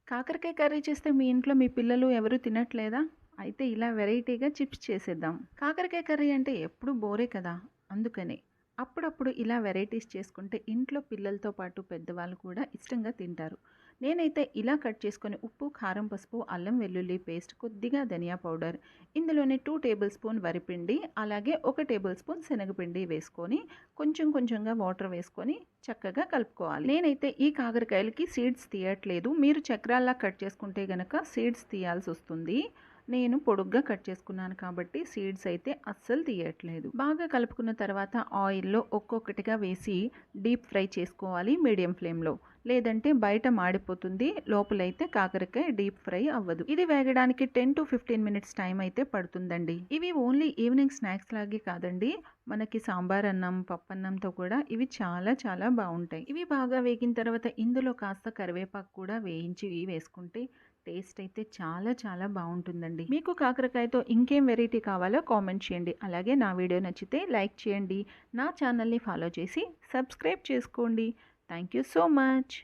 కాకరకాయ కర్రీ చేస్తే మీ ఇంట్లో మీ పిల్లలు ఎవరు తినట్లేదా? అయితే ఇలా వెరైటీగా చిప్స్ చేసేద్దాం. కాకరకాయ కర్రీ అంటే ఎప్పుడు బోరే కదా! అందుకనే. అప్పుడప్పుడు ఇలా వెరైటీస్ చేసుకుంటే ఇంట్లో పిల్లలతో పాటు పెద్దవాళ్ళు కూడా ఇష్టంగా తింటారు. నేనైతే ఇలా కట్ చేసుకొని ఉప్పు, కారం, పసుపు, అల్లం వెల్లుల్లి పేస్ట్, కొద్దిగా ధనియా పౌడర్, ఇందులోనే 2 టేబుల్ స్పూన్ వరిపిండి, అలాగే 1 టేబుల్ స్పూన్ శనగపిండి వేసుకొని కొంచెం కొంచెంగా వాటర్ వేసుకొని చక్కగా కలుపుకోవాలి. నేనైతే ఈ కాకరకాయలకి సీడ్స్ తీయట్లేదు. మీరు చక్రాల్లా కట్ చేసుకుంటే గనక సీడ్స్ తీయాల్సి వస్తుంది. నేను పొడుగ్గా కట్ చేసుకున్నాను కాబట్టి సీడ్స్ అయితే అస్సలు తీయట్లేదు. బాగా కలుపుకున్న తర్వాత ఆయిల్‌లో ఒక్కొక్కటిగా వేసి డీప్ ఫ్రై చేసుకోవాలి మీడియం ఫ్లేమ్‌లో. లేదంటే బయట మాడిపోతుంది. లోపలైతే కాకరకాయ డీప్ ఫ్రై అవ్వదు. ఇది వేగడానికి 10-15 మినిట్స్ టైం అయితే పడుతుందండి. ఇవి ఓన్లీ ఈవినింగ్ స్నాక్స్ లాగే కాదండి. మనకి సాంబార్ అన్నం, పప్పన్నంతో కూడా ఇవి చాలా చాలా బావుంటాయి. ఇవి బాగా వేగిన తర్వాత ఇందులో కాస్త కరివేపాకు కూడా వేయించి వేసుకుంటే టేస్ట్ అయితే చాలా చాలా బావుంటుందండి. మీకు కాకరకాయతో ఇంకేం వెరైటీ కావాలో కామెంట్ చేయండి. అలాగే నా వీడియో నచ్చితే లైక్ చేయండి. నా ఛానల్‌ని ఫాలో చేసి సబ్స్క్రైబ్ చేసుకోండి. Thank you so much.